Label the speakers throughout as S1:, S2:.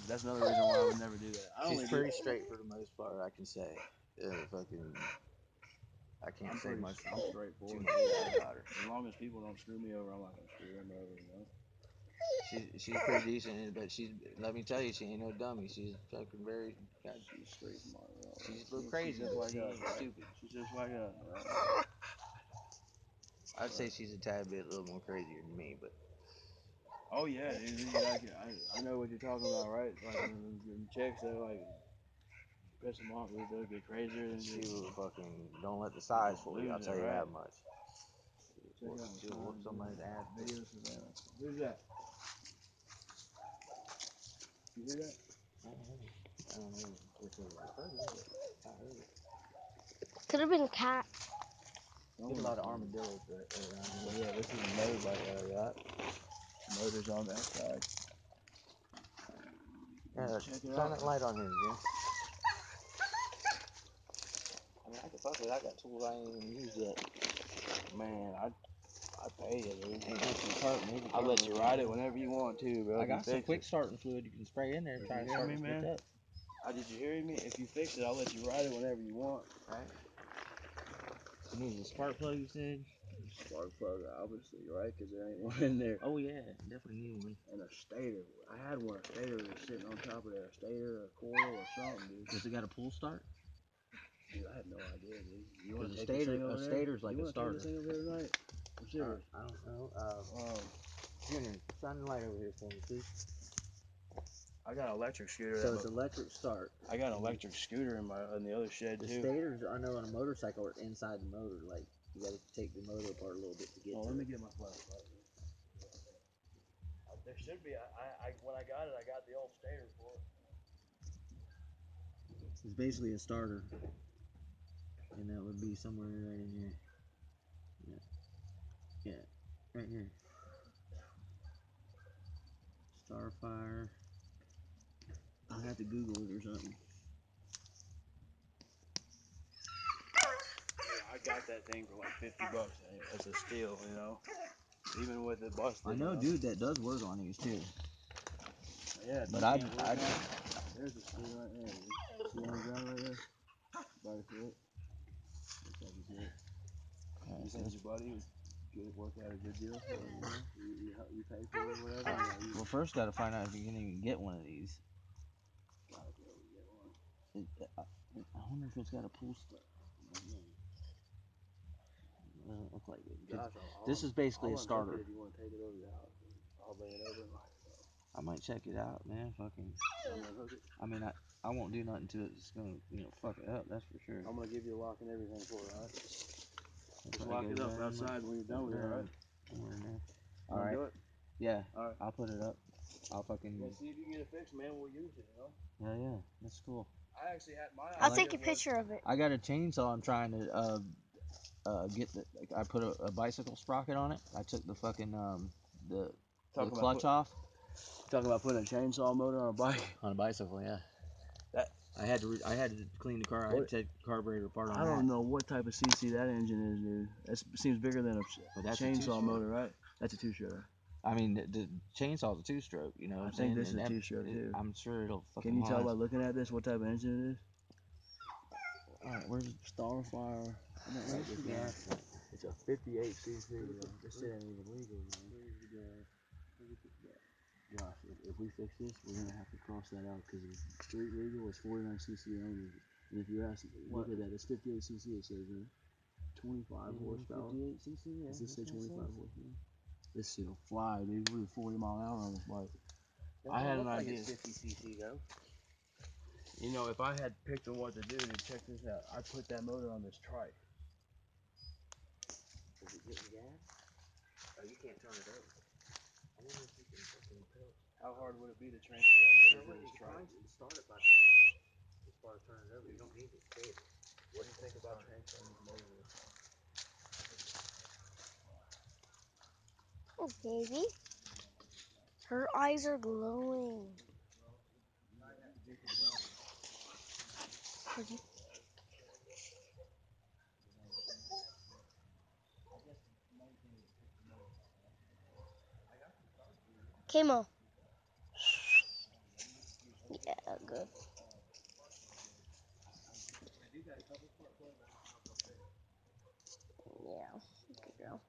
S1: That's another reason why I would never do that.
S2: She's pretty straight for the most part, I can say. I can't say
S1: pretty,
S2: much.
S1: I'm straightforward.
S2: Too much about her.
S1: As long as people don't screw me over, I'm not gonna screw them over. You know.
S2: She's pretty decent, but let me tell you, she ain't no dummy. She's fucking very.
S1: She's straight smart.
S2: She's a little crazy.
S1: She's just like
S2: she
S1: us,
S2: ain't
S1: right?
S2: stupid.
S1: She's just like us, right?
S2: I'd say she's a tad bit, a little more crazier than me, but.
S1: Oh yeah, dude, I know what you're talking about, right? Like when chicks that like piss them off, they'll get crazier than
S2: She
S1: just
S2: will fucking don't let the size fool you. I'll tell you
S1: right?
S2: that much.
S1: Check out
S2: She'll whoop somebody's ass.
S1: Video Savannah. Who's that? You hear that?
S2: I don't know if it was a person, but I heard it.
S3: Could have been a cat.
S2: Get a lot of armadillos around here.
S1: Yeah, this is a motorbike area. Motors on that side.
S2: Yeah, shine that light on here, Jim. I mean, I can fuck with it. I got tools I ain't even used yet.
S1: Man, I pay you, dude.
S2: I'll
S1: let you ride it whenever you want to, bro.
S2: I got some quick starting fluid you can spray in there and try to start this bitch up.
S1: Did you hear me? If you fix it, I'll let you ride it whenever you want.
S2: Right? You need a spark plug, you said?
S1: Spark plug, obviously, right? Because there ain't one in there.
S2: Oh, yeah. Definitely need one.
S1: And a stator. I had one, a stator that's sitting on top of there. A stator, a coil, or something, dude.
S2: Does it got a pull start?
S1: Dude, I have no idea, dude. You want to
S2: a
S1: take this thing over
S2: a
S1: there?
S2: stator's like
S1: you
S2: a starter.
S1: Take this thing over there tonight? I'm serious.
S2: I don't know. Junior, shine the light over here for me, please.
S1: I got an electric scooter.
S2: So it's electric start.
S1: I got an electric scooter in the other shed,
S2: too. The stators, I know, on a motorcycle are inside the motor. Like, you got to take the motor apart a little bit to get to
S1: let me
S2: it.
S1: get my flashlight. There should be. When I got it, I got the old stator for it.
S2: It's basically a starter, and that would be somewhere right in here. Yeah, right here. Starfire. I'll have to Google it or something.
S1: Yeah, I got that thing for like $50. It's a steal, you know. Even with it busted.
S2: I know, dude, that does work on these too.
S1: Yeah,
S2: but
S1: there's a screw right there. See on the ground right there? By the foot. Looks like a good. You think your buddy would work out a good deal for it, you know? You pay for it or whatever?
S2: Well, first got to find out if you can even get one of these.
S1: Gotta be able to get one.
S2: I wonder if it's got a pull start. Doesn't look like it.
S1: Gosh,
S2: this is basically a starter.
S1: If you want to take it over your house, I'll bring it over and light it up.
S2: I might check it out, man. Fucking. I mean, I won't do nothing to it. It's gonna, fuck it up. That's for sure.
S1: I'm gonna give you a lock and everything for it, alright? Just
S2: lock
S1: it up outside when you're done with it, alright?
S2: Alright.
S1: Do it?
S2: Yeah. Alright. I'll put it up. I'll fucking.
S1: Yeah, see if you can get it fixed, man. We'll use it, you know?
S2: Yeah, that's cool.
S1: I actually had my.
S3: I'll take a picture of it.
S2: I got a chainsaw. I'm trying to get the. I put a bicycle sprocket on it. I took the fucking the clutch off.
S1: Talking about putting a chainsaw motor on a bike.
S2: On a bicycle, yeah. I had to clean the car. I had to take the carburetor apart on that.
S1: I don't know what type of CC that engine is, dude. That seems bigger than a chainsaw motor, right? That's a two-stroke.
S2: I mean, the chainsaw's a two-stroke, you know what I'm saying?
S1: I think this is a two-stroke, too.
S2: I'm sure it'll fucking
S1: Can you tell by looking at this what type of engine it is?
S2: Alright, where's Starfire?
S1: It's a 58cc. This shit ain't even legal, man. Josh, if we fix this, we're gonna have to cross that out because street legal is 49cc only. And if you ask, look at that, it's 58cc. It says, 25 horsepower. 58cc. Yeah. Does this say 25 horsepower? This shit'll fly, dude. We're 40 mile an hour on this bike. I had an idea.
S2: 50cc though.
S1: You know, if I had picked on what to do, check this out. I put that motor on this trike.
S2: Is it getting gas? Oh, you can't turn it over. I wonder if you can fucking tell.
S1: How hard would it be to transfer that motor to this trike?
S2: Start it by turning. As far as turning it over, you don't need to stay.
S1: What do you think about transferring this motor to this trike?
S3: Oh, baby. Her eyes are glowing. Kimo. good. Yeah, good girl.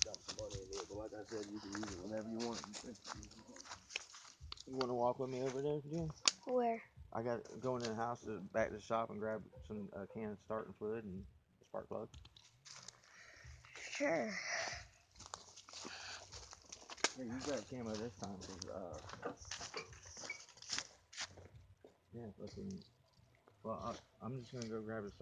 S1: Dump some money in there, but like I said, you can use it whenever you want. You want to walk with me over there, Jim?
S3: Where?
S1: I got to go into the house, back to the shop, and grab some cans of starting fluid and spark plug.
S3: Sure.
S1: Hey, use that camo this time, cause yeah, fucking. Well, I'm just gonna go grab a start.